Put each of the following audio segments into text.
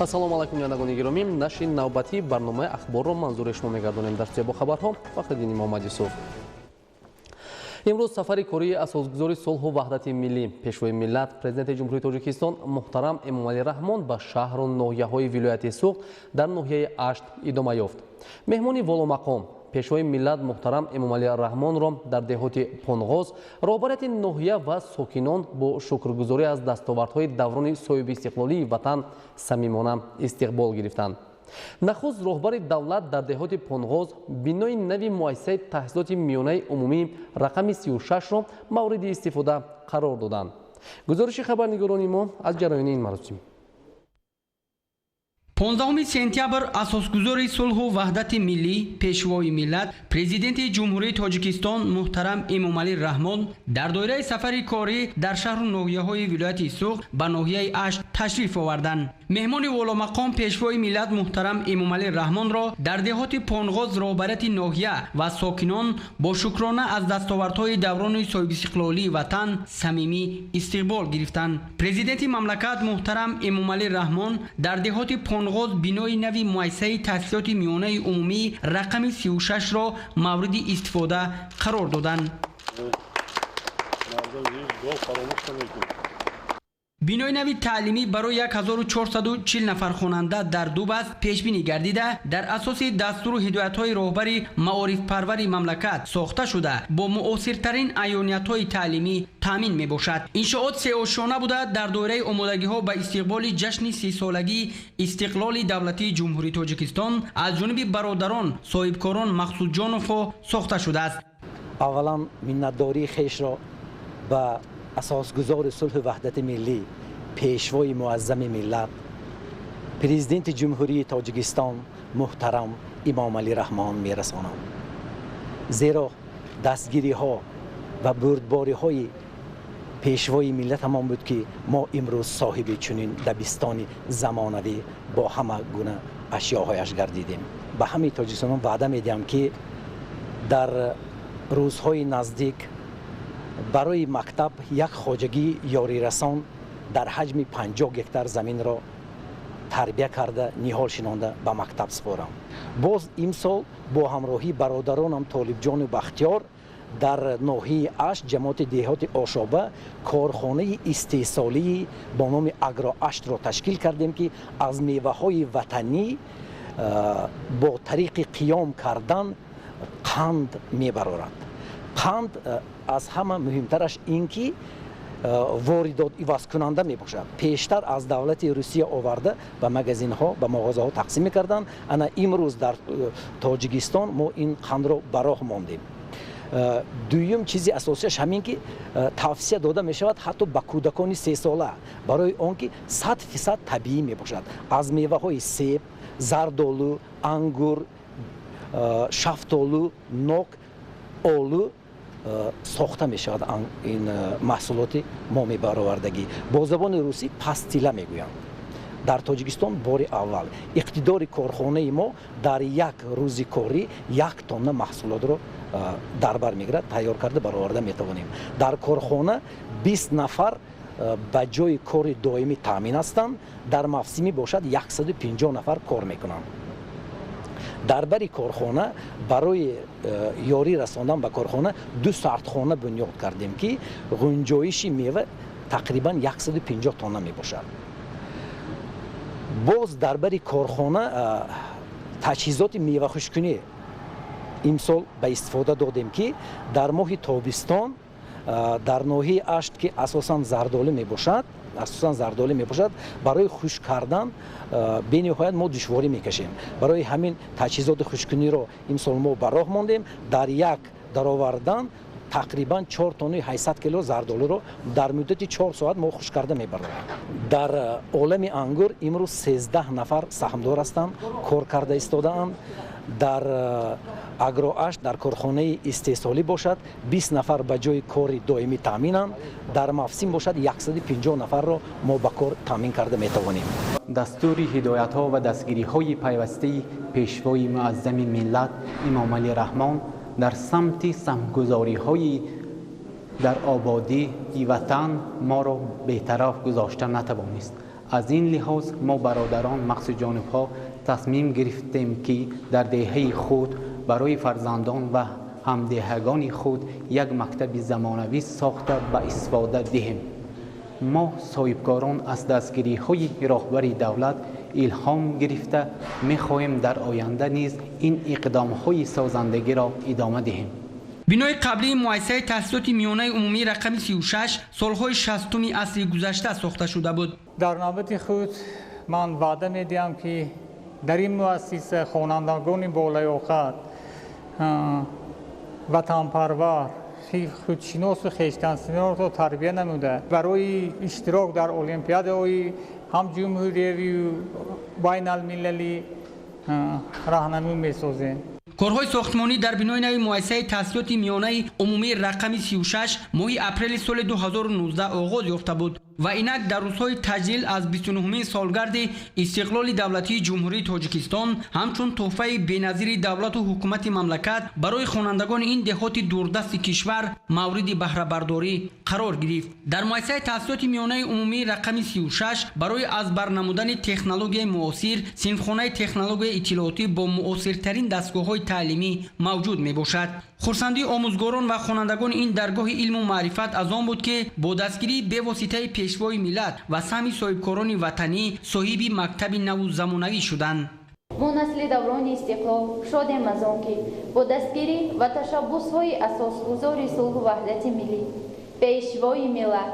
ассалому алайкум янагони гиромӣ, нашри навбатии барномаи ахборро манзури шумо мегардонем дар студияи бо хабарҳо. Фахриддин Муҳаммад Юсуф. имрӯз сафари кории асосгузори сулҳу ваҳдати миллӣ, пешвои миллат, президенти ҷумҳурии Тоҷикистон муҳтарам Эмомалӣ Раҳмон ба шаҳру ноҳияҳои вилояти Суғд дар ноҳияи Ашт идома ёфт. меҳмони воломақом пешвои миллат муҳтарам Эмомалӣ Раҳмонро дар деҳоти Понғоз, роҳбарияти ноҳия ва сокинон бо шукргузорӣ аз дастовардҳои даврони соҳиби истиқлолии ватан самимона истиқбол гирифтанд. нахуст роҳбари давлат дар деҳоти Понғоз бинои нави муассисаи таҳсилоти миёнаи умумӣ рақами 36-ро мавриди истифода қарор доданд. гузориши хабарнигорони мо аз ҷараёни ин маросим. 15 сентябр асосгузори сулҳу ваҳдати миллӣ, пешвои миллат, президенти ҷумҳурии Тоҷикистон муҳтарам Эмомалӣ Раҳмон дар доираи сафари корӣ дар шаҳру ноҳияҳои вилояти Суғд ба ноҳияи Ашт ташриф оварданд. меҳмони воломақом пешвои миллат муҳтарам Эмомалӣ Раҳмонро дар деҳоти Понғоз роҳбарияти ноҳия ва сокинон бо шукрона аз дастовардҳои даврони соҳибистиқлолии ватан самимӣ истиқбол гирифтанд. президенти мамлакат муҳтарам Эмомалӣ Раҳмон дар деҳоти Понғоз бинои нави муассисаи таҳсилоти миёнаи умумӣ рақами 36-ро мавриди истифода қарор доданд. бинои нави таълимӣ барои 1440 нафар хонанда дар Дубас пешбинӣ гардида, дар асоси дастуру ҳидоятҳои роҳбари маорифпарвари мамлакат сохта шуда, бо муосиртарин айёниятҳои таълимӣ таъмин мебошад. иншоот сеошона буда дар доираи омодагиҳо ба истиқболи ҷашни 30-солагии истиқлоли давлатии ҷумҳурии Тоҷикистон аз ҷониби бародарон соҳибкорон Мақсудҷоновҳо сохта шудааст. аввалан миннатдории хешро ба асосгузори сулҳу ваҳдати миллӣ, пешвои муаззами миллат, президенти ҷумҳурии Тоҷикистон муҳтарам Эмомалӣ Раҳмон мерасонам. зеро дастгириҳо ва бурдбориҳои пешвои миллат ҳамон буд, ки мо имрӯз соҳиби чунин дабистони замонавӣ бо ҳама гуна ашёҳояш гардидем. ба ҳамаи тоҷикистонон ваъда медиҳам, ки дар рӯзҳои наздик барои мактаб як хоҷагии ёрирасон дар ҳаҷми 50 гектар заминро тарбия карда, ниҳол шинонда ба мактаб спорам. боз имсол бо ҳамроҳии бародаронам Толибҷону Бахтиёр дар ноҳияи Ашт, ҷамоати деҳоти Ошоба, корхонаи истеҳсолии бо номи Агроаштро ташкил кардем, ки аз меваҳои ватанӣ бо тариқи қиём кардан қанд мебарорад. қанд аз ҳама муҳимтараш ин ки воридот ивазкунанда мебошад. пештар аз давлати Русия оварда ба магазинҳо, ба мағозаҳо тақсим мекарданд. ана имрӯз дар Тоҷикистон мо ин қандро ба роҳ мондем. дуюм чизи асосияш ҳамин ки тавсия дода мешавад ҳатто ба кӯдакони 3 сола, барои он ки 100% табиӣ мебошад. аз меваҳои себ, зардолу, ангур, шафтолу, нок, олу сохта мешавад ин маҳсулоти моми баровардагӣ. бо забони русӣ пастила мегӯянд. дар Тоҷикистон бори аввал иқтидори корхонаи мо дар як рӯзи корӣ 1 тонна маҳсулотро дар бар мегирад, тайёр карда бароварда метавонем. дар корхона 20 нафар ба ҷои кори доимӣ таъмин ҳастанд. дар мавсимӣ бошад 150 нафар кор мекунанд. дар бари корхона барои ёрӣ расондан ба корхона 2 сардхона бунёд кардем, ки ғунҷоиши мева тақрибан 150 тонна мебошад. боз дар бари корхона таҷҳизоти мевахушкунӣ имсол ба истифода додем, ки дар моҳи тобистон дар ноҳияи Ашт, ки асосан зардолӣ мебошад, барои хушк кардан бениҳоят мо душворӣ мекашем. барои ҳамин таҷҳизоти хушккуниро имсол мо ба роҳ мондем. дар як даровардан тақрибан 4 тоннаи 800 кило зардолиро дар муддати 4 соат мо хушк карда мебарем. дар олами ангур имрӯз 13 нафар саҳмдор ҳастанд, кор карда истодаанд. дар Агроашт дар корхонаи истеҳсолӣ бошад 20 нафар ба ҷои кори доимӣ таъминанд. дар мавсим бошад 150 нафарро мо ба кор таъмин карда метавонем. дастури ҳидоятҳо ва дастгириҳои пайвастаи пешвои муаззами миллат Эмомалӣ Раҳмон дар самти самгузориҳои дар ободии ватан моро бетараф гузошта натавонист. از این لحاظ ما برادران مقصد جانب‌ها تصمیم گرفتیم که در دهه خود برای فرزندان و همدهگان خود یک مکتب زمانوی ساخته به استفاده دهیم. ما صاحبکاران از دستگیری‌های راهبر دولت الهام گرفته می‌خواهیم در آینده نیز این اقدام‌های سازندگی را ادامه دهیم. بنای قبلی مؤسسه تأسیسات میانه عمومی رقم 36 سالهای 60 عصر گذشته ساخته شده بود. در نوبت خود من وعده می‌دهم که در این مؤسسه خوانندگان بالایوقت وطنپرور خودشناس و خویشتن‌شناس را تربیت نموده برای اشتراک در المپیادهای هم جمهوری و بین المللی راهنمایی می‌سازیم. کارهای ساختمانی در بنای نو مؤسسه تأسیسات میانه عمومی رقم 36 ماه اپریل سال 2019 آغاز یافته بود و اینک در روزهای تجلیل از 29مین سالگرد استقلال دولتی جمهوری تاجیکستان همچون تحفه بی‌نظیر دولت و حکومت مملکت برای خوانندگان این دهات دوردست کشور مورد بهره برداری قرار گرفت. در مؤسسه تأسیسات میانه عمومی رقم 36 برای از بر نمودن تکنولوژی معاصر صنفخانه تکنولوژی اطلاعاتی با معاصرترین دستگاه‌های تعلیمی موجود میباشد. خرسندی آموزگاران و خوانندگان این درگاه علم و معرفت از آن بود که با دستگیری به واسطه پیشوای ملت و سهم صاحبکاران وطنی صاحب مکتب نو زمانوی شدند. ما نسل دوران استقلال شادیم از آن که با دستگیری و تشبس‌های اساسگذار صلح و وحدت ملی پیشوای ملت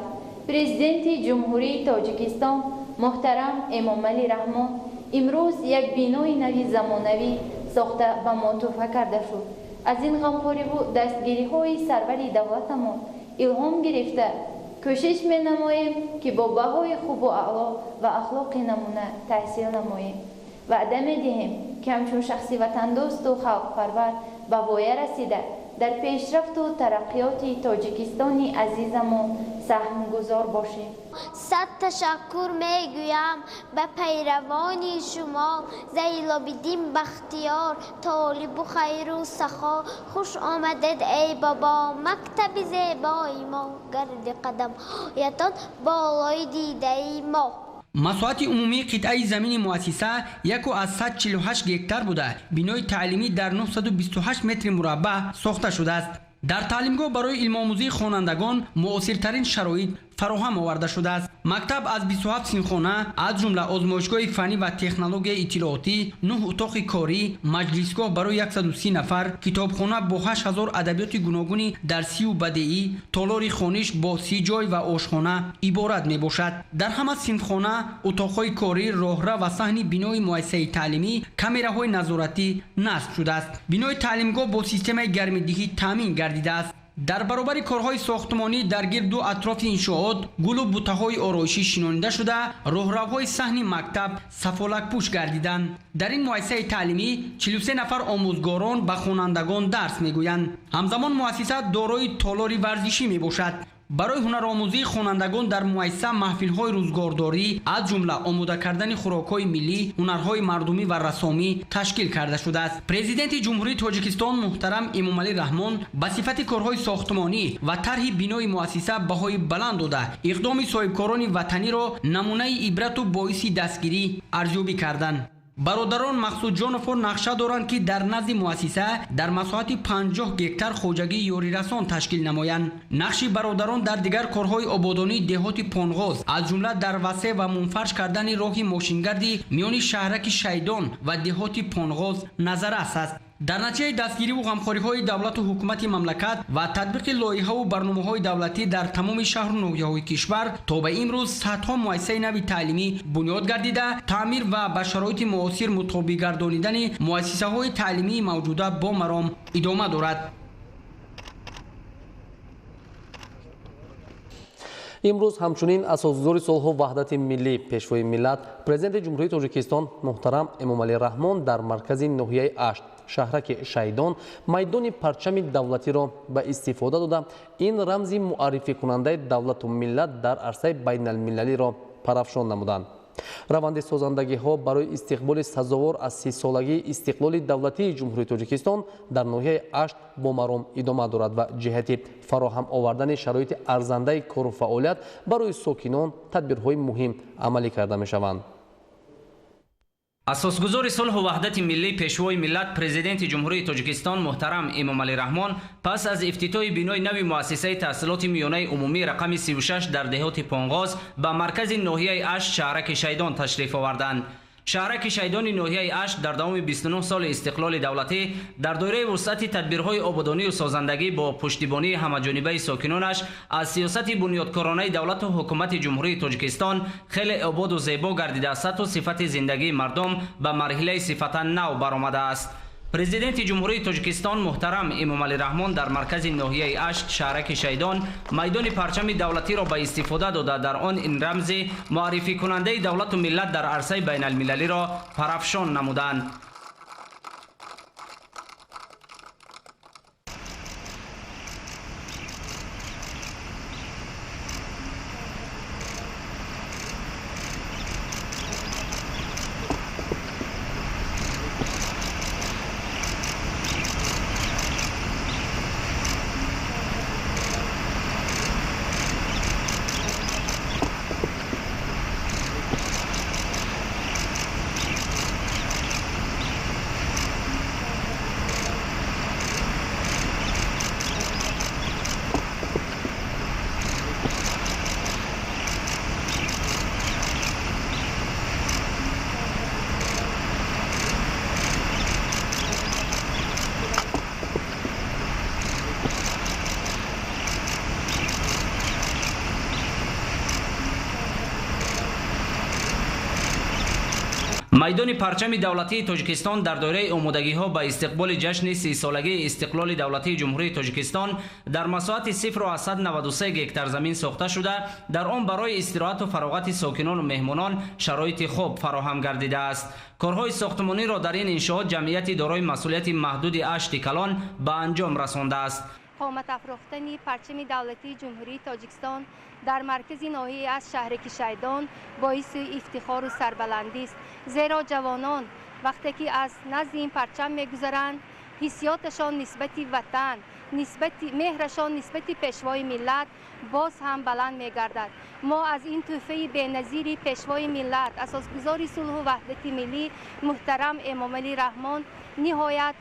پرزیدنت جمهوری تاجیکستان محترم امامعلی رحمان امروز یک بینای نوی زمانوی ساخته و معطوفه کرده شد. از این غمخواری و دستگیری‌های سرور دولتمان الهام گرفته کوشش می‌نماییم که با بهای خوب و اعلی و اخلاق نمونه تحصیل نماییم. وعده می‌دهیم که همچون شخصی وطندوست و خلق‌پرور به وایه رسیده در پیشرفت و ترقیات تاجیکستان عزیزمان سهمگذار باشیم. صد تشکر میگویم به پیروان شما زیلابیدین بختیار طالب و خیر و سخا خوش آمدید ای بابا مکتب زیبای ما گرد قدم هایتان بالای دیده ما. مساحت عمومی قطعه زمین مؤسسه 148 گکتار بوده. بنای تعلیمی در 928 متر مربع ساخته شده است. در تعلیمگاه برای علم آموزی خوانندگان معاصرترین شرایط فراهم آورده شده است. مکتب از 27 سینخانه از جمله آزمایشگاه فنی و تکنولوژی اطلاعاتی، 9 اتاق کاری، مجلسگاه برای 130 نفر، کتابخانه با 8000 ادبیات گوناگونی درسی و بدیعی، تالار خوانش با 30 جای و آشخانه عبارت می باشد. در همه سینخانه، اتاقهای کاری، راهرو و صحن بنای مؤسسه تعلیمی کامراهای نظارتی نصب شده است. بنای تعلیمگاه با سیستم گرمایدهی تامین گردیده است. در برابر کارهای ساختمانی در گرد و اطراف انشاءات گل و بوته‌های آرایشی شنانیده شده، راهروهای صحن مکتب سفالک پوش گردیدند. در این مؤسسه تعلیمی 43 نفر آموزگاران به خوانندگان درس میگویند. همزمان مؤسسه دارای تالار ورزشی میباشد. برای هنرآموزی خوانندگان در مؤسسه محفل‌های روزگارداری از جمله آماده کردن خوراک‌های ملی، هنرهای مردمی و رسامی تشکیل کرده شده است. پرزیدنت جمهوری تاجیکستان محترم امامعلی رحمان به صفت کارهای ساختمانی و طرح بنای مؤسسه بهای بلند داده اقدام صاحبکاران وطنی را نمونه عبرت و باعث دستگیری ارزیابی کردند. برادران مقصود جانفر نقشه دارند که در نزد مؤسسه در مساحت 50 گکتار خوجگی یاری رسان تشکیل نمایند. نقش برادران در دیگر کارهای آبادانی دهات پانغاز از جمله در وسع و منفرش کردن راه ماشینگردی میان شهرک شیدان و دهات پانغاز نظررس است. در نتیجه دستگیری و غمخوری‌های دولت و حکومت مملکت و تطبیق لایحه و برنامه‌های دولتی در تمام شهر و ناحیه‌های کشور تا به امروز صدها مؤسسه نوی تعلیمی بنیاد گردیده، تعمیر و به شرایط معاصر مطابق گردانیدن مؤسسه‌های تعلیمی موجوده با مرام ادامه دارد. امروز همچنین اساسگذار صلح و وحدت ملی پیشوای ملت پرزیدنت جمهوری تاجیکستان محترم امامعلی رحمان در مرکز ناحیه اشت شهرک شیدان میدان پرچم دولتی را به استفاده داده این رمز معرفی کننده دولت و ملت در عرصه بین المللی را پرافشان نمودند. раванди созандагиҳо барои истиқболи сазовор аз 30-солагии истиқлоли давлатии ҷумҳурии Тоҷикистон дар ноҳияи Ашт бо маром идома дорад ва ҷиҳати фароҳам овардани шароити арзандаи кору фаъолият барои сокинон тадбирҳои муҳим амалӣ карда мешаванд. асосгузори сулҳу ваҳдати миллӣ пешвои миллат президенти ҷумҳурии Тоҷикистон муҳтарам Эмомалӣ Раҳмон пас аз ифтитоҳи бинои нави муассисаи таҳсилоти миёнаи умумии рақами 36 дар деҳоти Понғоз ба маркази ноҳияи Ашт шаҳраки Шайдон ташриф оварданд. шаҳраки Шайдони ноҳияи Ашт дар давоми 29 соли истиқлоли давлатӣ дар доираи вусъати тадбирҳои ободонию созандагӣ бо пуштибонии ҳамаҷонибаи сокинонаш аз сиёсати бунёдкоронаи давлату ҳукумати ҷумҳурии Тоҷикистон хеле ободу зебо гардида сату сифати зиндагии мардум ба марҳилаи сифатан нав баромадааст. президенти ҷумҳурии Тоҷикистон муҳтарам Эмомалӣ Раҳмон дар маркази ноҳияи Ашт шаҳраки Шайдон майдони парчами давлатиро ба истифода дода дар он ин рамзи муаррификунандаи давлату миллат дар арсаи байналмилалиро парафшон намуданд. майдони парчами давлатии Тоҷикистон дар доираи омодагиҳо ба истиқболи ҷашни 30-солагии истиқлоли давлатии ҷумҳурии Тоҷикистон дар масоҳати 0,93 гектар замин сохта шуда, дар он барои истироҳату фароғати сокинону меҳмонон шароити хуб фароҳам гардидааст. корҳои сохтмониро дар ин иншоот ҷамъияти дорои масъулияти маҳдуди Ашти Калон ба анҷом расондааст. قامت افروختن پرچم دولتی جمهوری تاجیکستان در مرکز ناحیه از شهرک شیدان باعث افتخار و سربلندی است، زیرا جوانان وقتی که از نزد این پرچم میگذرند حسیاتشان نسبت وطن، نسبت مهرشان نسبت پیشوای ملت باز هم بلند میگردد. ما از این تحفه بی‌نظیر پیشوای ملت اساسگزار صلح و وحدت ملی محترم امامعلی رحمان نهایت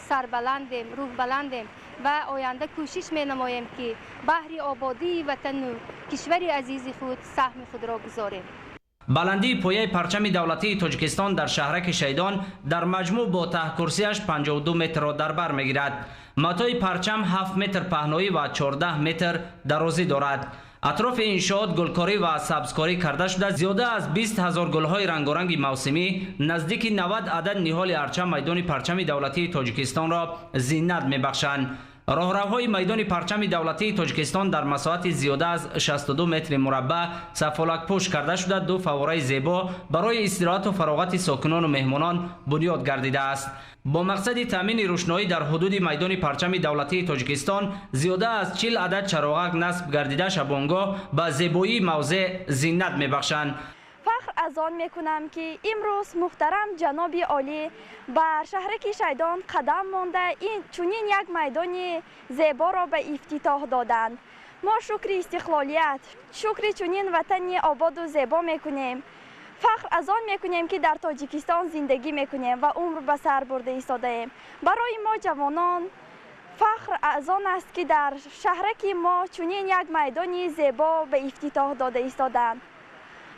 سربلندیم، روح بلندیم و آینده کوشش می نماییم که بهر آبادی وطن و کشور عزیز خود سهم خود را گذاریم. بلندی پایه پرچم دولتی تاجیکستان در شهرک شیدان در مجموع با ته‌کرسیش 52 متر را در بر میگیرد. متای پرچم 7 متر پهنایی و 14 متر درازی دارد. اطراف انشاءات گلکاری و سبزکاری کرده شده. زیاده از 20,000 گلهای رنگارنگ موسمی نزدیک 90 عدد نهال ارچم میدان پرچم دولتی تاجیکستان را زینت میبخشند. راهروهای میدان پرچم دولتی تاجیکستان در مساحت زیاده از 62 متر مربع سفالک پوش کرده شده. دو فواره زیبا برای استراحت و فراغت ساکنان و مهمانان بنیاد گردیده است. با مقصد تامین روشنایی در حدود میدان پرچم دولتی تاجیکستان زیاده از 40 عدد چراغک نصب گردیده شبانگاه به زیبایی موضع زینت میبخشند. فخر از آن میکنم که امروز محترم جناب عالی بر شهرک شیدان قدم مانده این چنین یک میدان زیبا را به افتتاح دادند. ما شکر استقلالیت، شکر چنین وطن آباد و زیبا میکنیم. فخر از آن میکنیم که در تاجیکستان زندگی میکنیم و عمر به سر برده ایستاده ایم. برای ما جوانان فخر از آن است که در شهرک ما چنین یک میدان زیبا به افتتاح داده ایستادند.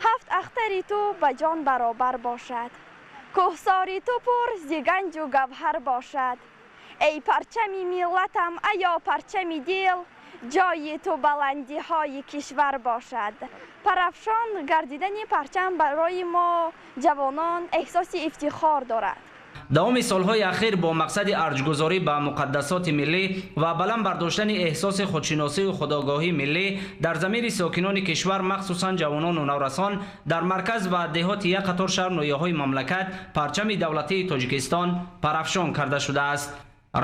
7 اختری تو به جان برابر باشد، کوهساری تو پر ز گنج و گوهر باشد. ای پرچم ملتم ایا پرچم دل، جای تو بلندی های کشور باشد. پرافشان گردیدن پرچم برای ما جوانان احساس افتخار دارد. دوام سالهای اخیر با مقصد ارجگذاری به مقدسات ملی و بلند برداشتن احساس خودشناسی و خودآگاهی ملی در ضمیر ساکنان کشور مخصوصا جوانان و نورسان در مرکز و دهات یک قطار شهر نویاهای مملکت پرچم دولتی تاجیکستان پرافشان کرده شده است.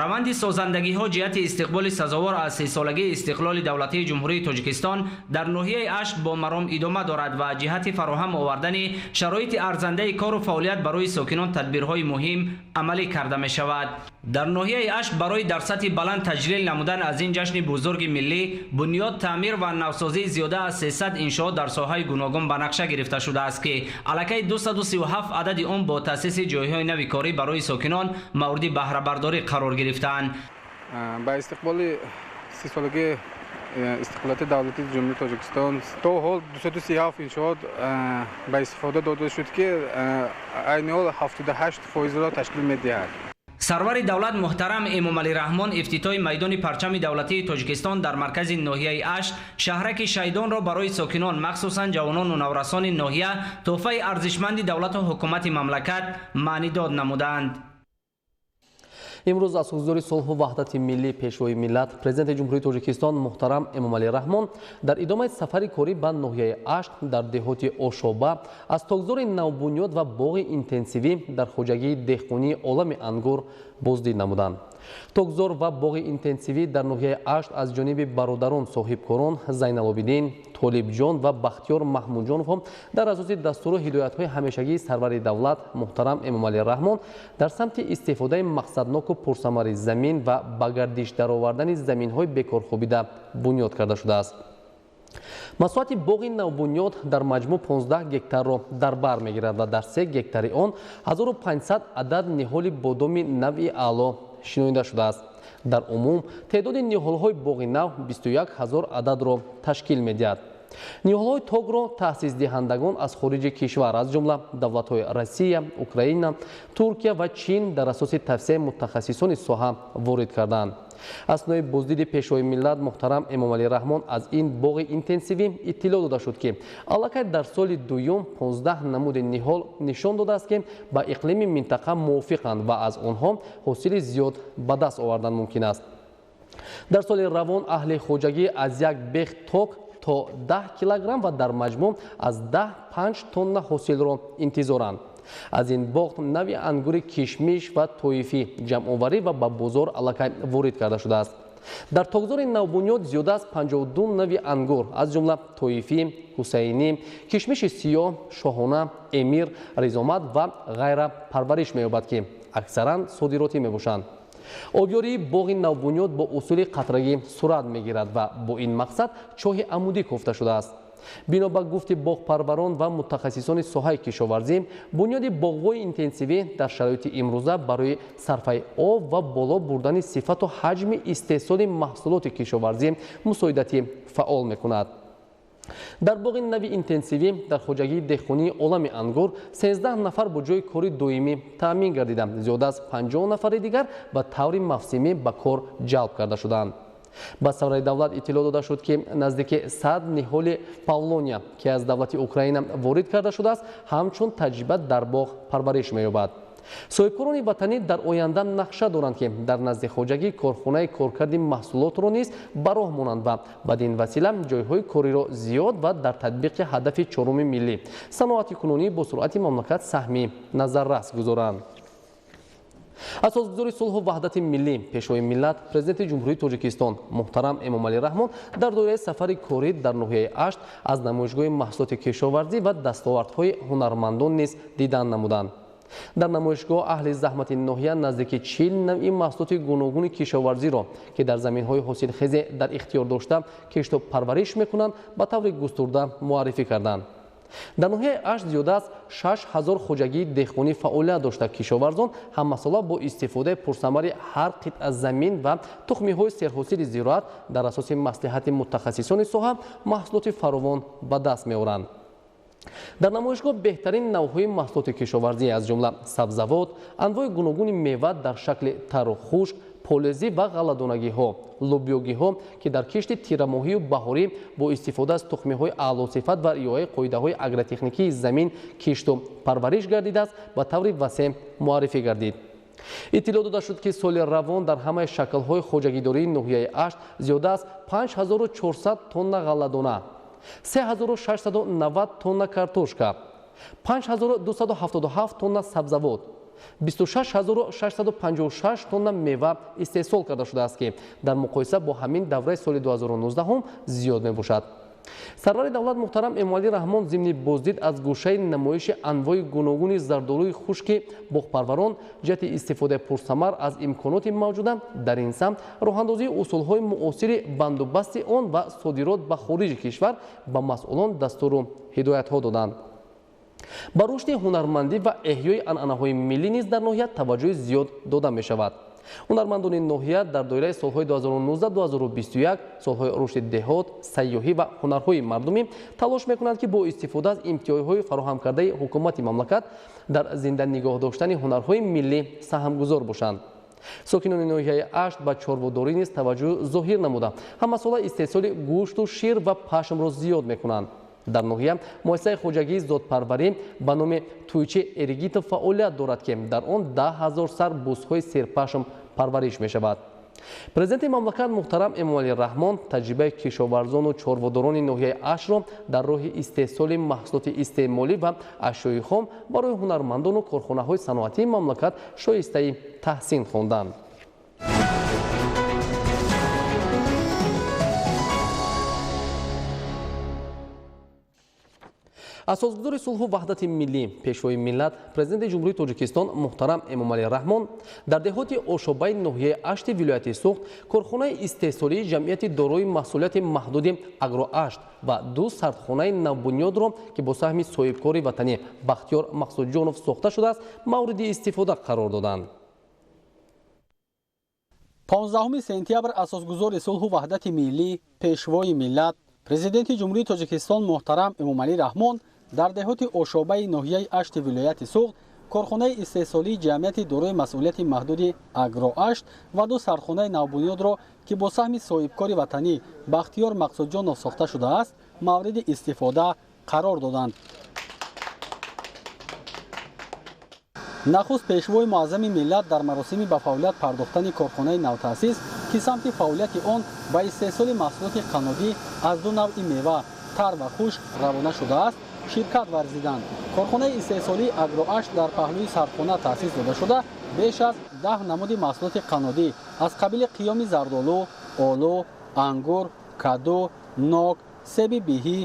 раванди созандагиҳо ҷиҳати истиқболи сазовор аз 3 солагии истиқлоли давлатии ҷумҳурии тоҷикистон дар ноҳияи Ашт бо маром идома дорад ва ҷиҳати фароҳам овардани шароити арзандаи кору фаъолият барои сокинон тадбирҳои муҳим амалӣ карда мешавад. дар ноҳияи Ашт барои дар сатҳи баланд таҷлил намудан аз ин ҷашни бузурги миллӣ бунёд таъмир ва навсозии зиёда аз 300 иншоот дар соҳаи гуногун ба нақша гирифта шудааст ки аллакай 237 адади он бо таъсиси ҷойҳои нави корӣ барои сокинон мавриди баҳрабардорӣ қарор гирифтаанд. ба истиқболи 30 солаги истиқлолияти давлати ҷумҳурии тоҷикистон то ҳол 237 иншоот ба истифода дода шуд ки айни ҳол 78%-ро ташкил медиҳад. сарвари давлат муҳтарам Эмомалӣ Раҳмон ифтитоҳи майдони парчами давлатии Тоҷикистон дар маркази ноҳияи Ашт шаҳраки Шайдонро барои сокинон махсусан ҷавонону наврасони ноҳия тӯҳфаи арзишманди давлату ҳукумати мамлакат маънидод намуданд. имрӯз асосгузори сулҳу ваҳдати миллӣ пешвои миллат президенти ҷумҳурии тоҷикистон муҳтарам Эмомалӣ Раҳмон дар идомаи сафари корӣ ба ноҳияи Ашт дар деҳоти Ошоба аз тогзори навбунёд ва боғи интенсивӣ дар хоҷагии деҳқонии олами ангур боздид намуданд. тогзор ва боғи интенсивӣ дар ноҳияи Ашт аз ҷониби бародарон соҳибкорон Зайналобидин, Толибҷон ва Бахтиёр Маҳмудҷоновҳо дар асоси дастуру ҳидоятҳои ҳамешагии сарвари давлат муҳтарам Эмомалӣ Раҳмон дар самти истифодаи мақсадноку пурсамари замин ва ба гардиш даровардани заминҳои бекорхобида бунёд карда шудааст. масоати боғи навбунёд дар маҷмӯъ 15 гектарро дар бар мегирад ва дар 3 гектари он 1500 адад ниҳоли бодоми нави аъло шиноида шудааст. дар умум теъдоди ниҳолҳои боғи нав 21 000 ададро ташкил медиҳад. ниҳолҳои тогро таъсисдиҳандагон аз хориҷи кишвар аз ҷумла давлатҳои Россия, Украина, Туркия ва Чин дар асоси тавсияи мутахассисони соҳа ворид карданд. аснои боздиди пешвои миллат муҳтарам Эмомалӣ Раҳмон аз ин боғи интенсивӣ иттилоъ дода шуд ки аллакай дар соли дуюм 15 намуди ниҳол нишон додааст ки ба иқлими минтақа мувофиқанд ва аз онҳо ҳосили зиёд ба даст овардан мумкин аст. дар соли равон аҳли хоҷагӣ аз як бех ток то 10 килограмм ва дар маҷмӯъ аз 10-5 тонна ҳосилро интизоранд. аз ин боғ нави ангури кишмиш ва тоифӣ ҷамъоварӣ ва ба бозор аллакай ворид карда шудааст. дар тогзори навбунёд зиёда аз 52 нави ангур аз ҷумла тоифӣ, ҳусайнӣ, кишмиши сиёҳ, шоҳона, эмир, ризомат ва ғайра парвариш меёбад ки аксаран содиротӣ мебошанд. обёрии боғи навбунёд бо усули қатрагӣ сурат мегирад ва бо ин мақсад чоҳи амудӣ кофта шудааст. бино ба гуфти боғпарварон ва мутахассисони соҳаи кишоварзӣ бунёди боғҳои интенсивӣ дар шароити имрӯза барои сарфаи об ва боло бурдани сифату ҳаҷми истеҳсоли маҳсулоти кишоварзӣ мусоидати фаъол мекунад. дар боғи нави интенсивӣ дар хоҷагии деҳқонии олами ангур 13 нафар бо ҷои кори доимӣ таъмин гардида зиёда аз 50 нафари дигар ба таври мавсимӣ ба кор ҷалб карда шуданд. ба сарвари давлат иттилоъ дода шуд ки наздики 100 ниҳоли павлония ки аз давлати Украина ворид карда шудааст ҳамчун таҷриба дар боғ парвариш меёбад. соҳибкорони ватанӣ дар оянда нақша доранд ки дар назди хоҷагӣ корхонаи коркарди маҳсулотро низ ба роҳ монанд ва бадин васила ҷойҳои кориро зиёд ва дар татбиқи ҳадафи чоруми миллӣ саноати кунунӣ бо суръати мамлакат саҳми назаррас гузоранд. асосгузори сулҳу ваҳдати миллӣ пешвои миллат президенти ҷумҳурии тоҷикистон муҳтарам Эмомалӣ Раҳмон дар доираи сафари корӣ дар ноҳияи Ашт аз намоишгоҳи маҳсулоти кишоварзӣ ва дастовардҳои ҳунармандон низ дидан намуданд. дар намоишгоҳ аҳли заҳмати ноҳия наздики 40 навъи маҳсулоти гуногуни кишоварзиро ки дар заминҳои ҳосилхезе дар ихтиёр дошта кишту парвариш мекунанд ба таври густурда муаррифӣ карданд. дар ноҳияи Ашт зиёда аз 6000 хоҷагии деҳқонӣ фаъолият дошта кишоварзон ҳаммасола бо истифодаи пурсамари ҳар қитъа замин ва тухмиҳои серҳосили зироат дар асоси маслиҳати мутахассисони соҳа маҳсулоти фаровон ба даст меоранд. дар намоишгоҳ беҳтарин навъҳои маҳсулоти кишоварзӣ аз ҷумла сабзавот, анвои гуногуни мева дар шакли тару хушк, полезӣ ва ғалладонагиҳо, лӯбиёгиҳо ки дар кишти тирамоҳию баҳорӣ бо истифода аз тухмиҳои аълосифат ва риояи қоидаҳои агротехникии замин кишту парвариш гардидааст ба таври васеъ муаррифӣ гардид. иттилоъ дода шуд ки соли равон дар ҳамаи шаклҳои хоҷагидории ноҳияи Ашт зиёда аз 5400 тонна ғалладона, 3690 тонна картошка, 5277 тонна сабзавот, 26656 тонна мева истеҳсол карда шудааст ки дар муқоиса бо ҳамин давраи соли 2019 зиёд мебошад. сарвари давлат муҳтарам Эмомалӣ Раҳмон зимни боздид аз гӯшаи намоиши анвои гуногуни зардолӯи хушки боғпарварон ҷиҳати истифодаи пурсамар аз имконоти мавҷуда дар ин самт роҳандозии усулҳои муосири бандубасти он ва содирот ба хориҷи кишвар ба масъулон дастуру ҳидоятҳо доданд. ба рушди ҳунармандӣ ва эҳёи анъанаҳои миллӣ низ дар ноҳия таваҷҷӯҳи зиёд дода мешавад. ҳунармандони ноҳия дар доираи солҳои 2019-2021 солҳои рушди деҳот, сайёҳӣ ва ҳунарҳои мардумӣ талош мекунанд ки бо истифода аз имтиёзҳои фароҳам кардаи ҳукумати мамлакат дар зинда нигоҳ доштани ҳунарҳои миллӣ саҳмгузор бошанд. сокинони ноҳияи Ашт ба чорводорӣ низ таваҷҷӯҳ зоҳир намуда ҳамасола истеҳсоли гӯшту шир ва пашмро зиёд мекунанд. дар ноҳия муассисаи хоҷагии зотпарварӣ ба номи Туйчи Эригитов фаъолият дорад ки дар он 10 000 сар бузҳои серпашм парвариш мешавад. президенти мамлакат муҳтарам Эмомалӣ Раҳмон таҷрибаи кишоварзону чорводорони ноҳияи Аштро дар роҳи истеҳсоли маҳсулоти истеъмолӣ ва ашёи хом барои ҳунармандону корхонаҳои саноатии мамлакат шоистаи таҳсин хонданд. асосгузори сулҳу ваҳдати миллӣ, пешвои миллат, президенти ҷумҳурии Тоҷикистон муҳтарам Эмомалӣ Раҳмон дар деҳоти Ошобаи ноҳияи Ашти вилояти Суғд корхонаи истеҳсолии ҷамъияти дорои маҳсулияти маҳдуди Агроашт ва 2 сардхонаи навбунёдро ки бо саҳми соҳибкори ватанӣ Бахтиёр Мақсудҷонов сохта шудааст, мавриди истифода қарор доданд. 15 сентябр асосгузори сулҳу ваҳдати миллӣ, пешвои миллат, президенти ҷумҳурии Тоҷикистон муҳтарам Эмомалӣ Раҳмон дар деҳоти Ошобаи ноҳияи Ашти вилояти Суғд корхонаи истеҳсолии ҷамъияти дорои масъулияти маҳдуди Агроашт ва 2 сардхонаи навбунёдро ки бо саҳми соҳибкори ватанӣ Бахтиёр Мақсудҷонов сохта шудааст, мавриди истифода қарор доданд. нахуст пешвои муаззами миллат дар маросими ба фаъолият пардохтани корхонаи навтаъсис ки самти фаъолияти он ба истеҳсоли маҳсулоти қаннодӣ аз 2 навъи мева, тар ва хушк равона шудааст, ширкат варзиданд. корхонаи истеҳсолии Агроашт дар паҳлӯи сардхона таъсис дода шуда беш аз 10 намуди маҳсулоти қаннодӣ аз қабили қиёми зардолу, олу, ангур, каду, нок, себи биҳӣ,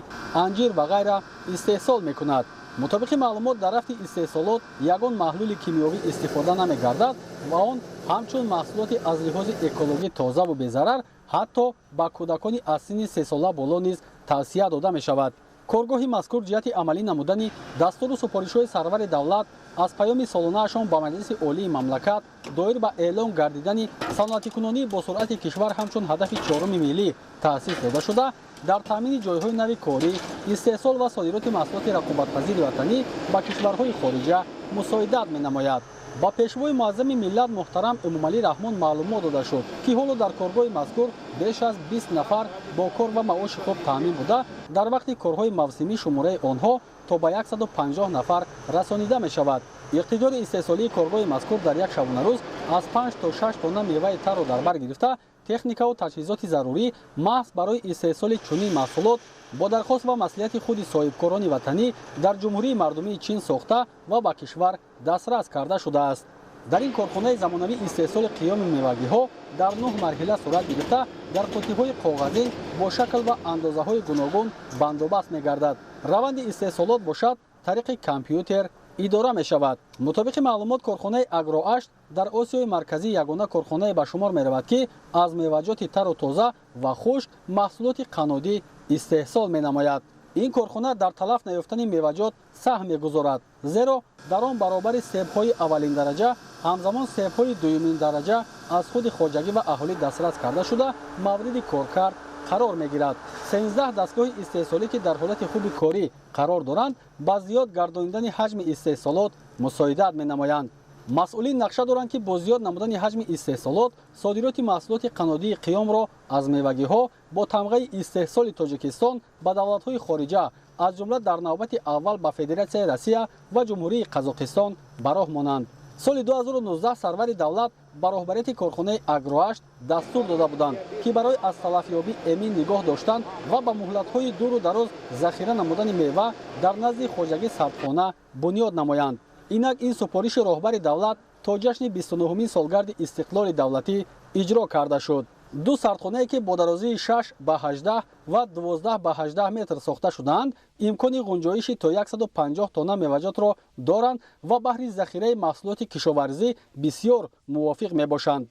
анҷир ва ғайра истеҳсол мекунад. мутобиқи маълумот дар рафти истеҳсолот ягон маҳлули кимиёвӣ истифода намегардад ва он ҳамчун маҳсулоти аз лиҳози экологӣ тозаву безарар ҳатто ба кӯдакони аз синни 3 сола боло низ тавсия дода мешавад. коргоҳи мазкур ҷиҳати амалӣ намудани дастуру супоришҳои сарвари давлат аз паёми солонаашон ба Маҷлиси олии мамлакат доир ба эълон гардидани саноатикунонии босуръати кишвар ҳамчун ҳадафи 4-уми миллӣ таъсис дода шуда дар таъмини ҷойҳои нави корӣ, истеҳсол ва содироти маҳсулоти рақобатпазири ватанӣ ба кишварҳои хориҷа мусоидат менамояд. ба пешвои муаззами миллат муҳтарам Эмомалӣ Раҳмон маълумот дода шуд ки ҳоло дар коргоҳи мазкур беш аз 20 нафар бо кор ва маоши хуб таъмин буда дар вақти корҳои мавсимӣ шумораи онҳо то ба 150 нафар расонида мешавад. иқтидори истеҳсолии коргоҳи мазкур дар як шабонарӯз аз 5 то 6 тонна меваи тарро дар бар гирифта техникаву таҷҳизоти зарурӣ маҳз барои истеҳсоли чунин маҳсулот бо дархост ва маслиҳати худи соҳибкорони ватанӣ дар ҷумҳурии мардумии Чин сохта ва ба кишвар дастрас карда шудааст. дар ин корхонаи замонавӣ истеҳсоли қиёми мевагиҳо дар 9 марҳила сурат гирифта дар қутиҳои коғазин бо шакл ва андозаҳои гуногун бандобаст мегардад. раванди истеҳсолот бошад тариқи компютер идора мешавад. мутобиқи маълумот корхонаи Агроашт дар Осиёи марказӣ ягона корхонае ба шумор меравад ки аз меваҷоти тару тоза ва хушк маҳсулоти қаннодӣ истеҳсол менамояд. ин корхона дар талаф наёфтани меваҷот саҳм мегузорад, зеро дар он баробари себҳои аввалин дараҷа ҳамзамон себҳои дуюмин дараҷа аз худи хоҷагӣ ва аҳолӣ дастрас карда шуда мавриди коркард қарор мегирад. 13 дастгоҳи истеҳсолӣ ки дар ҳолати хуби корӣ қарор доранд ба зиёд гардонидани ҳаҷми истеҳсолот мусоидат менамоянд. масъулин нақша доранд ки бо зиёд намудани ҳаҷми истеҳсолот содироти маҳсулоти қаннодии қиёмро аз мевагиҳо бо тамғаи истеҳсоли Тоҷикистон ба давлатҳои хориҷа аз ҷумла дар навбати аввал ба Федератсияи Россия ва Ҷумҳурии Қазоқистон ба роҳ монанд. соли 2019 сарвари давлат ба роҳбарияти корхонаи Агроашт дастур дода буданд ки барои аз талафёбӣ эмин нигоҳ доштан ва ба муҳлатҳои дуру дароз захира намудани мева дар назди хоҷагӣ сардхона бунёд намоянд. инак ин супориши роҳбари давлат то ҷашни 29-умин солгарди истиқлоли давлатӣ иҷро карда шуд. ду сардхонае ки бо дарозии 6 ба 18 ва 12 ба 18 метр сохта шудаанд, имкони ғунҷоиши то 150 тонна меваҷотро доранд ва баҳри захираи маҳсулоти кишоварзӣ бисёр мувофиқ мебошанд.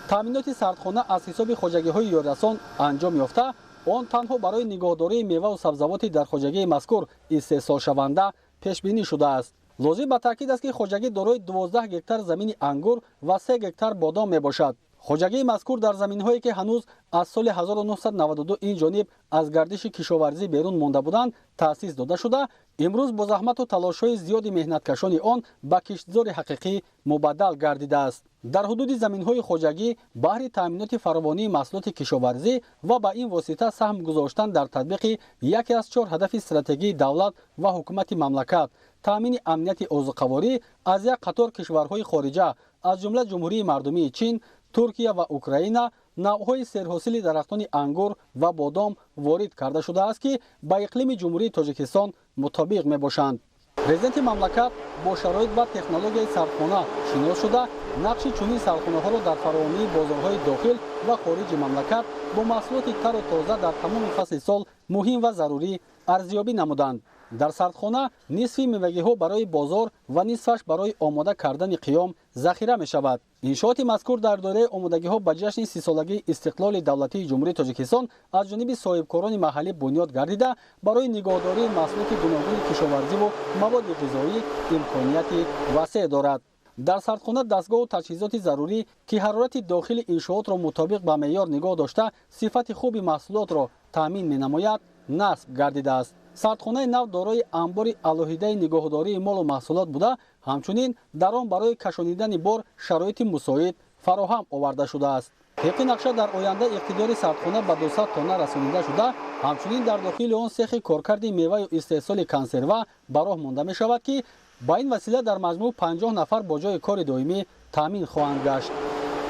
таъминоти сардхона аз ҳисоби хоҷагиҳои ёррасон анҷом ёфта, он танҳо барои нигоҳдории меваву сабзавоти дар хоҷагии мазкур истеҳсолшаванда пешбинӣ шудааст. лозим ба таъкид аст ки хоҷагӣ дорои 12 гектар замини ангур ва 3 гектар бодом мебошад. хоҷагии мазкур дар заминҳое ки ҳанӯз аз соли 1992 ин ҷониб аз гардиши кишоварзӣ берун монда буданд таъсис дода шуда, имрӯз бо заҳмату талошҳои зиёди меҳнаткашони он ба киштзори ҳақиқӣ мубаддал гардидааст. дар ҳудуди заминҳои хоҷагӣ баҳри таъминоти фаровонии маҳсулоти кишоварзӣ ва ба ин восита саҳм гузоштан дар татбиқи яке аз 4 ҳадафи стратегии давлат ва ҳукумати мамлакат, таъмини амнияти озуқаворӣ аз як қатор кишварҳои хориҷа, аз ҷумла ҷумҳурии мардумии Чин, Туркия ва Украина навъҳои серҳосили дарахтони ангур ва бодом ворид карда шудааст, ки ба иқлими ҷумҳурии Тоҷикистон мутобиқ мебошанд. президенти мамлакат бо шароит ва технологияи сардхона шинос шуда, нақши чунин сардхонаҳоро дар фаровонии бозорҳои дохил ва хориҷи мамлакат бо маҳсулоти тару тоза дар тамоми фасли сол муҳим ва зарурӣ арзёбӣ намуданд. дар сардхона нисфи мевагиҳо барои бозор ва нисфаш барои омода кардани қиём захира мешавад. иншооти мазкур дар доираи омодагиҳо ба ҷашни 30-солагии истиқлоли давлатии ҷумҳурии Тоҷикистон аз ҷониби соҳибкорони маҳаллӣ бунёд гардида, барои нигоҳдории маҳсулоти гуногуни кишоварзиву маводи ғизоӣ имконияти васеъ дорад. дар сардхона дастгоҳу таҷҳизоти зарурӣ ки ҳарорати дохили иншоотро мутобиқ ба меъёр нигоҳ дошта сифати хуби маҳсулотро таъмин менамояд, насб гардидааст. сардхонаи нав дорои анбори алоҳидаи нигоҳдории молу маҳсулот буда, ҳамчунин дар он барои кашонидани бор шароити мусоид фароҳам оварда шудааст. طبق نقشه در آینده اقتدار سردخانه به 200 تن رسانیده شده. همچنین در داخل آن سیخ کارکرد میوه و استحصال کنسرو به راه مانده می شود که با این وسیله در مجموع 50 نفر با جای کار دائمی تامین خواهند گشت.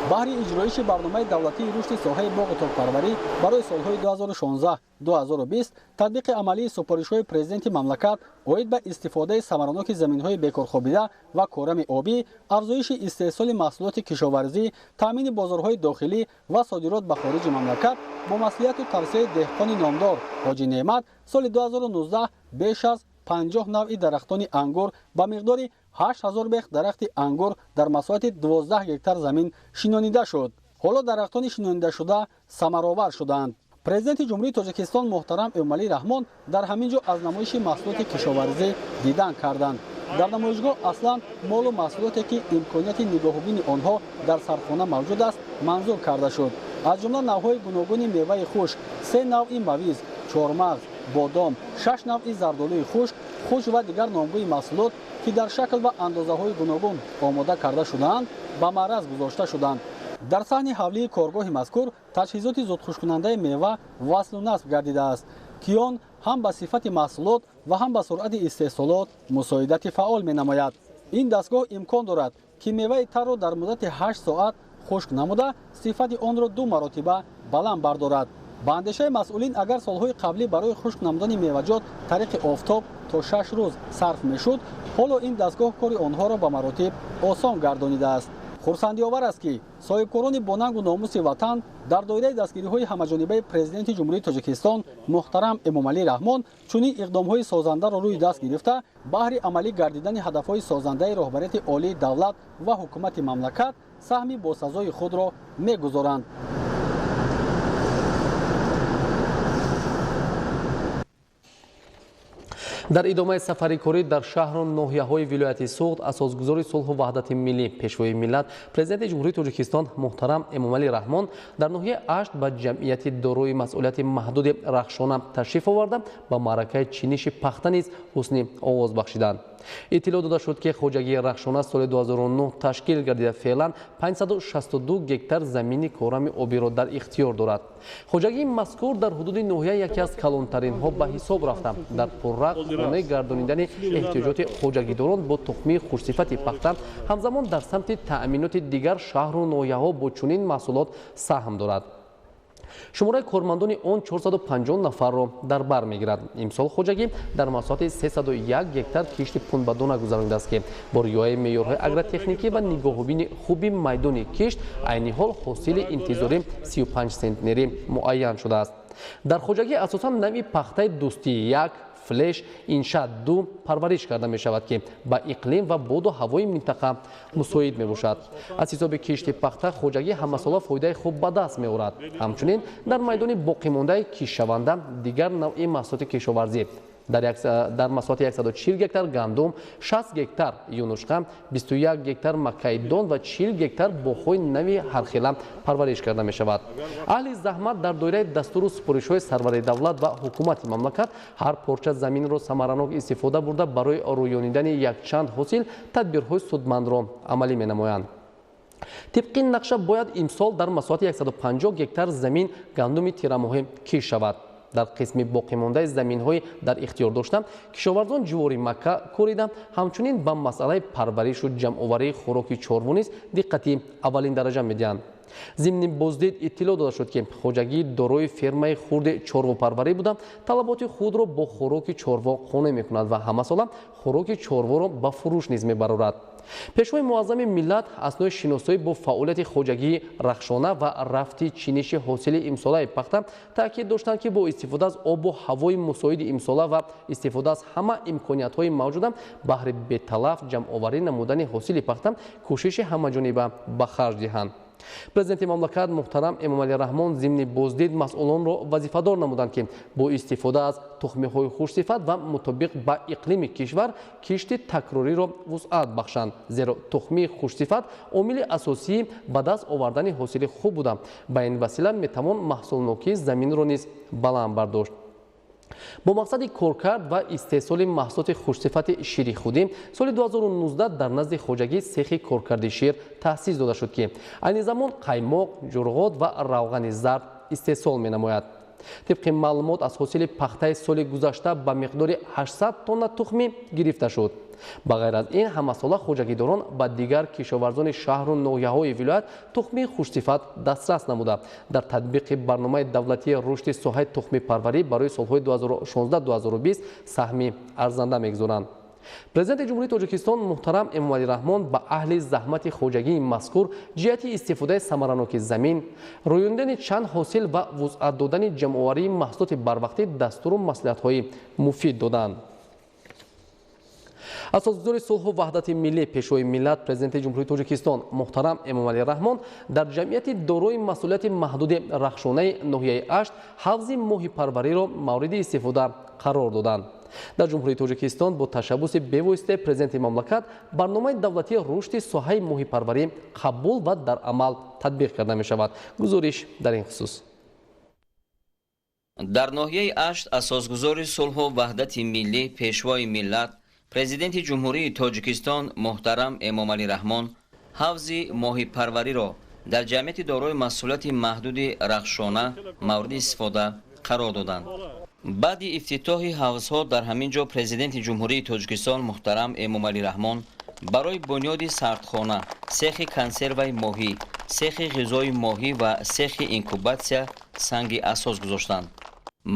بهر اجرایش برنامه دولتی رشد ساحه باغ و تاک‌پروری برای سالهای 2016-2020 تطبیق عملی سفارش‌های پرزیدنت مملکت اوید به استفاده ثمرناک زمین‌های بیکارخوابیده و کارم آبی، افزایش استحصال محصولات کشاورزی، تامین بازارهای داخلی و صادرات به خارج مملکت با مصلحت و توسعه دهقان نامدار حاجی نعمت سال 2019 بیش از 50 نوع درختان انگور با مقدار 8000 بیخ درخت انگور در مساحت 12 هکتار زمین شنانیده شد. حالا درختان شنانیده شده ثمرآور شدند. پرزیدنت جمهوری تاجیکستان محترم امومالی رحمان در همینجا از نمایش محصولات کشاورزی دیدن کردند. در نمایشگاه اصلا مال و محصولاتی که امکانیت نگاهبین آنها در سردخانه موجود است منظور کرده شد. از جمله نوع‌های گوناگون میوه خشک، 3 نوع مویز، چهارمغز، بادام، 6 نوع زردآلوی خشک و دیگر نامگوی محصولات که در شکل و اندازه‌های گوناگون آماده کرده شدند به معرض گذاشته شدند. در صحن حولی کارگاه مذکور تجهیزات زودخشک‌کننده میوه وصل و نصب گردیده است که آن هم به صفت محصولات و هم به سرعت استحصالات مساعدت فعال می‌نماید. این دستگاه امکان دارد که میوه تر را در مدت 8 ساعت خشک نموده صفت آن را 2 مرتبه بلند بردارد. با اندیشه مسئولین اگر سالهای قبلی برای خشک نمودن میوه‌جات طریق آفتاب تا 6 روز صرف میشد، حالا این دستگاه کار آنها را به مراتب آسان گردانیده است. خرسندی آور است که صاحبکاران با ننگ و ناموس وطن در دایره دستگیری‌های همه‌جانبه پرزیدنت جمهوری تاجیکستان محترم امومالی رحمان چنین اقدام‌های سازنده را روی دست گرفته بهر عملی گردیدن هدف‌های سازنده رهبریت عالی دولت و حکومت مملکت سهمی با سزای خود را می‌گذارند. در ادامه سفری کاری در شهر و ناحیه‌های ولایت سوخت اساسگزار صلح و وحدت ملی پیشوای ملت پرزیدنت جمهوری تاجیکستان محترم امومالی رحمان در ناحیه 8 به جمعیت دارای مسئولیت محدود رخشانه تشریف آورده با معرکه چینش پخته نیز حسن آغاز بخشیدند. اطلاع داده شد که خواجگی رخشانه سال 2009 تشکیل گردیده فعلا 562 گکتار زمین کارم آبی را در اختیار دارد. خواجگی مذکور در حدود ناحیه یکی از کلانترین ها به حساب رفته در پررق خانه گردانیدن احتیاجات خواجگیداران با تخمی خوشصفت پخته همزمان در سمت تأمینات دیگر شهر و ناحیه ها با چنین محصولات سهم دارد. шумораи кормандони он 450 нафарро дар бар мегирад. Имсол Хоҷагӣ дар масоҳати 301 гектар кишти пунбадона гузаронидааст ки бо риояи меъёрҳои агротехникӣ ва нигоҳубини хуби майдони кишт айни ҳол ҳосили интизорӣ 35 центнерӣ муайян шудааст. дар Хоҷагӣ асосан навъи пахтаи дӯстии 1, флеш, инша 2 парвариш карда мешавад ки ба иқлим ва боду ҳавои минтақа мусоид мебошад. аз ҳисоби кишти пахта Хоҷагӣ ҳамасола фоидаи хуб ба даст меорад. ҳамчунин дар майдони боқимондаи киштшаванда дигар навъи маҳсулоти кишоварзӣ дар масоҳати 140 гектар гандум, 60 гектар юнушқа, 21 гектар маккаи дон ва 40 гектар боғҳои нави ҳархела парвариш карда мешавад. аҳли заҳмат дар доираи дастуру супоришҳои сарвари давлат ва ҳукумати мамлакат ҳар порча заминро самаранок истифода бурда барои рӯёнидани якчанд ҳосил тадбирҳои судмандро амалӣ менамоянд. тибқи нақша бояд имсол дар масоҳати 150 гектар замин гандуми тирамоҳӣ киш шавад. дар қисми боқимондаи заминҳои дар ихтиёр дошта кишоварзон ҷувори макка корида ҳамчунин ба масъалаи парваришу ҷамъоварии хӯроки чорво низ диққати аввалин дараҷа медиҳанд. зимни боздид иттилоъ дода шуд ки Хоҷагӣ дорои фермаи хурди чорвопарварӣ буда талаботи худро бо хӯроки чорво қонеъ мекунад ва ҳамасола хӯроки чорворо ба фурӯш низ мебарорад. пешвои муаззами миллат аснои шиносоӣ бо фаъолияти Хоҷагии рахшона ва рафти чиниши ҳосили имсолаи пахта таъкид доштанд ки бо истифода аз обу ҳавои мусоиди имсола ва истифода аз ҳама имкониятҳои мавҷуда баҳри беталаф ҷамъоварӣ намудани ҳосили пахта кӯшиши ҳамаҷониба ба харҷ диҳанд. Президенти мамлакат муҳтарам Эмомалӣ Раҳмон зимни боздид масъулонро вазифадор намуданд ки бо истифода аз тухмиҳои хушсифат ва мутобиқ ба иқлими кишвар кишти такрориро вусъат бахшанд, зеро тухмии хушсифат омили асосии ба даст овардани ҳосили хуб буда ба ин васила метавон маҳсулнокии заминро низ баланд бардошт. бо мақсади коркард ва истеҳсоли маҳсулоти хушсифати шири худӣ соли 2019 дар назди Хоҷагӣ сехи коркарди шир таъсис дода шуд ки айни замон қаймоқ, ҷурғот ва равғани зард истеҳсол менамояд. тибқи маълумот аз ҳосили пахтаи соли гузашта ба миқдори 800 тонна тухмӣ гирифта шуд. ба ғайр аз ин ҳамасола хоҷагидорон ба дигар кишоварзони шаҳру ноҳияҳои вилоят тухмии хушсифат дастрас намуда дар татбиқи барномаи давлатии рушди соҳаи тухмипарварӣ барои солҳои 2016-2020 саҳми арзанда мегузоранд. Президенти Ҷумҳурии Тоҷикистон муҳтарам Эмомалӣ Раҳмон ба аҳли заҳмати Хоҷагии мазкур ҷиҳати истифодаи самараноки замин, рӯёндани чанд ҳосил ва вусъат додани ҷамъоварии маҳсулоти барвақтӣ дастуру маслиҳатҳои муфид доданд. асосгузори сулҳу ваҳдати миллӣ пешвои миллат президенти ҷумҳурии Тоҷикистон муҳтарам Эмомалӣ Раҳмон дар ҷамъияти дорои масъулияти маҳдуди рахшонаи ноҳияи Ашт ҳафзи моҳи парвариро мавриди истифода қарор доданд. дар ҷумҳурии Тоҷикистон бо ташаббуси бевосита президенти мамлакат барномаи давлатии рушди соҳаи моҳипарварӣ қабул ва дар амал татбиқ карда мешавад. гузориш дар ин хусус. дар ноҳияи Ашт асосгузори сулҳу ваҳдати миллӣ пешвои миллат президенти ҷумҳурии Тоҷикистон муҳтарам Эмомалӣ Раҳмон ҳавзи моҳипарвариро дар ҷамъияти дорои масъулияти маҳдуди рахшона мавриди истифода қарор доданд. баъди ифтитоҳи ҳавзҳо дар ҳамин ҷо президенти ҷумҳурии Тоҷикистон муҳтарам Эмомалӣ Раҳмон барои бунёди сардхона, сехи консерваи моҳӣ, сехи ғизои моҳӣ ва сехи инкубатсия санги асос гузоштанд.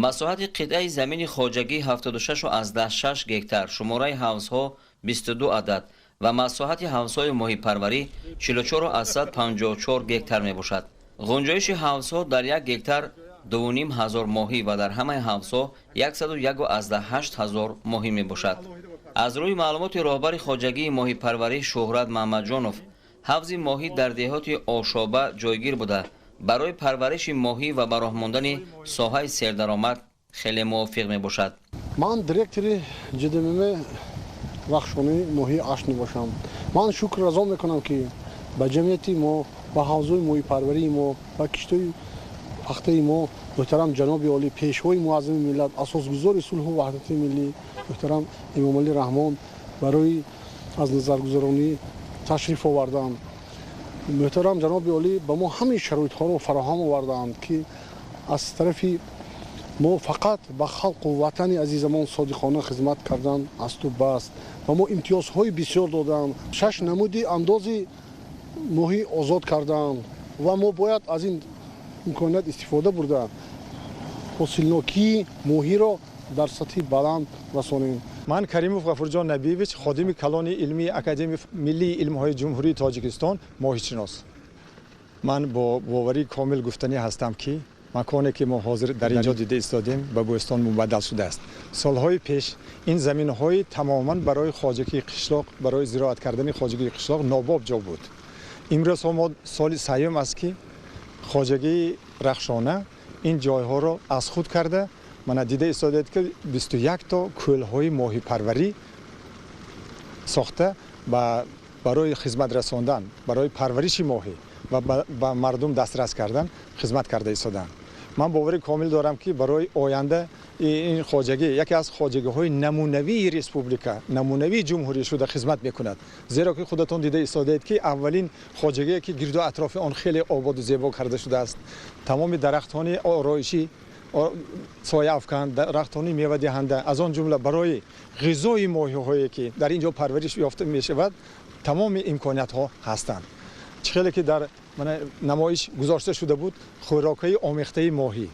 масоҳати қитъаи замини Хоҷагӣ 76.6 гектар, шумораи ҳавзҳо 22 адад ва масоҳати ҳавзҳои моҳипарварӣ 44.54 гектар мебошад. ғунҷоиши ҳавзҳо дар 1 гектар 2500 моҳӣ ва дар ҳамаи ҳавзҳо 101.8 моҳӣ мебошад. аз рӯи маълумоти роҳбари Хоҷагии моҳипарварӣ Шӯҳрат Маҳмаҷонов, ҳавзи моҳӣ дар деҳоти Ошоба ҷойгир буда барои парвариши моҳӣ ва ба роҳ мондани соҳаи сердаромад хеле мувофиқ мебошад. ман директори ҷдмм рахшонаи ноҳияи Ашт мебошам. ман шукр азо мекунам ки ба ҷамъияти мо, ба ҳавзои моҳипарварии мо, ба киштои пахтаи мо муҳтарам ҷаноби олӣ пешвои муаззами миллат асосгузори сулҳу ваҳдати миллӣ муҳтарам Эмомалӣ Раҳмон барои аз назаргузаронӣ ташриф оварданд. муҳтарам ҷаноби олӣ ба мо ҳамин шароитҳоро фароҳам овардаанд ки аз тарафи мо фақат ба халқу ватани азизамон содиқона хизмат кардан асту баст. ба мо имтиёзҳои бисёр доданд, 6 намуди андози моҳӣ озод карданд ва мо бояд аз ин имконият истифода бурда ҳосилнокии моҳиро дар сатҳи баланд расонем. ман каримов ғафурҷон набиевич ходими калони илмии академияи миллии илмҳои ҷумҳурии тоҷикистон моҳишинос. ман бо боварии комил гуфтанӣ ҳастам ки маконе ки мо ҳозир дар инҷо дида истодем ба бӯстон мубаддал шудааст. солҳои пеш ин заминҳои тамоман барои хоҷагии қишлоқ, барои зироат кардани хоҷагии қишлоқ нобоб ҷо буд. имрӯз мо соли сеюм аст ки хоҷагии рахшона ин ҷойҳоро аз худ карда мана дида истодед ки 21 то кӯлҳои моҳипарварӣ сохта барои хизмат расондан, барои парвариши моҳӣ ва ба мардум дастрас кардан хизмат карда истоданд. ман бовари комил дорам ки барои оянда ин хоҷагӣ яке аз хоҷагиҳои намунавии республика, намунавии ҷумҳурӣ шуда хизмат мекунад. зеро ки худатон дида истодаед ки аввалин хоҷагие ки гирду атрофи он хеле ободу зебо карда шудааст. тамоми дарахтони ороишӣ сояафкан, дарахтони мевадиҳанда, аз он ҷумла барои ғизои моҳиҳое ки дар ин ҷо парвариш ёфта мешавад, тамоми имкониятҳо ҳастанд. чӣ хеле ки дар намоиш гузошта шуда буд, хӯрокаи омехтаи моҳӣ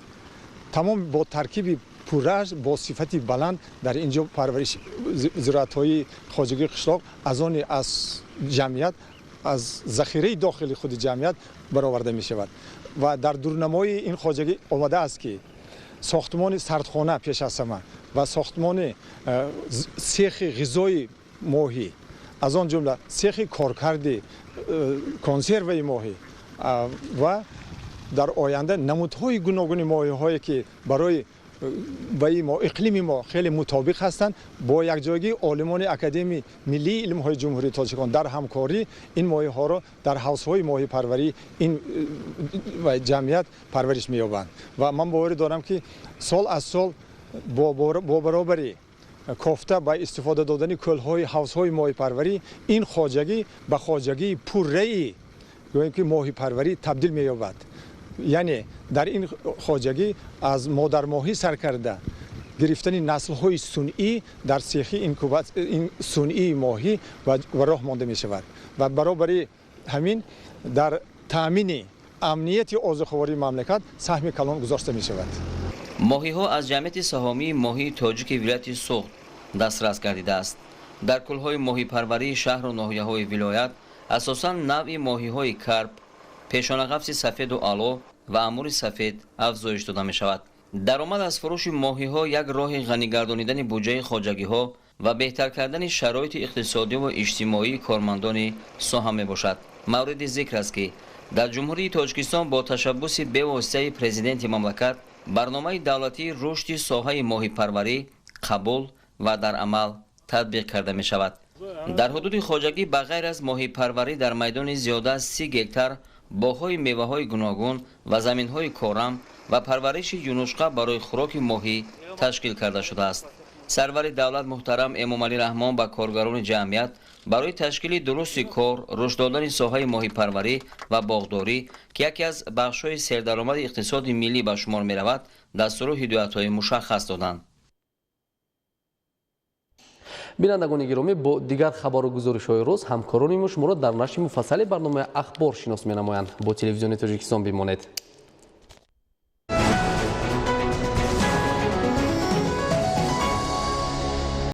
тамом бо таркиби пурраж, бо сифати баланд дар ин ҷо парвариш зироатҳои хоҷагии қишлоқ аз они аз ҷамъият, аз захираи дохили худи ҷамъият бароварда мешавад. ва дар дурнамои ин хоҷагӣ омадааст ки сохтмони сардхона пеш аз ҳама ва сохтмони сехи ғизои моҳӣ, аз он ҷумла сехи коркарди консерваи моҳӣ ва дар оянда намудҳои гуногуни моҳиҳое ки барои иқлими мо хеле мутобиқ ҳастанд, бо якҷоягии олимони академияи миллии илмҳои ҷумҳурии тоҷикистон дар ҳамкорӣ ин моҳиҳоро дар ҳавзҳои моҳипарварӣ ин ҷамъият парвариш меёбанд. ва ман боварӣ дорам ки сол аз сол бо баробари кофта ба истифода додани кӯлҳои ҳавзҳои моҳипарварӣ ин хоҷагӣ ба хоҷагии пурраи гӯем ки моҳипарварӣ табдил меёбад. яъне дар ин хоҷагӣ аз модармоҳӣ сар карда гирифтани наслҳои сунъӣ дар сехи ин сунъии моҳӣ ва роҳ монда мешавад ва баробари ҳамин дар таъмини амнияти озуховарии мамлакат саҳми калон гузошта мешавад. моҳиҳо аз ҷамъияти саҳомии моҳии тоҷики вилояти суғд дастрас гардидааст. дар кӯлҳои моҳипарварии шаҳру ноҳияҳои вилоят асосан навъи моҳиҳои карп, пешонағафси сафеду ало ва амури сафед афзоиш дода мешавад. даромад аз фурӯши моҳиҳо як роҳи ғанигардонидани буҷаи хоҷагиҳо ва беҳтар кардани шароити иқтисодиву иҷтимоии кормандони соҳа мебошад. мавриди зикр аст ки дар ҷумҳурии тоҷикистон бо ташаббуси бевоситаи президенти мамлакат барномаи давлатии рушди соҳаи моҳипарварӣ қабул ва дар амал татбиқ карда мешавад. дар ҳудуди хоҷагӣ ба ғайр аз моҳипарварӣ дар майдони зиёда аз 30 гектар боғҳои меваҳои гуногун ва заминҳои корам ва парвариши юнушқа барои хӯроки моҳӣ ташкил карда шудааст. сарвари давлат муҳтарам эмомалӣ раҳмон ба коргарони ҷамъият барои ташкили дурусти кор, рушд додани соҳаи моҳипарварӣ ва боғдорӣ ки яке аз бахшҳои сердаромади иқтисоди миллӣ ба шумор меравад, дастуру ҳидоятҳои мушаххас доданд. бинандагони гиромӣ, бо дигар хабару гузоришҳои рӯз ҳамкорони мо шуморо дар нашри муфассали барномаи ахбор шинос менамоянд. бо телевизиони Тоҷикистон бимонед.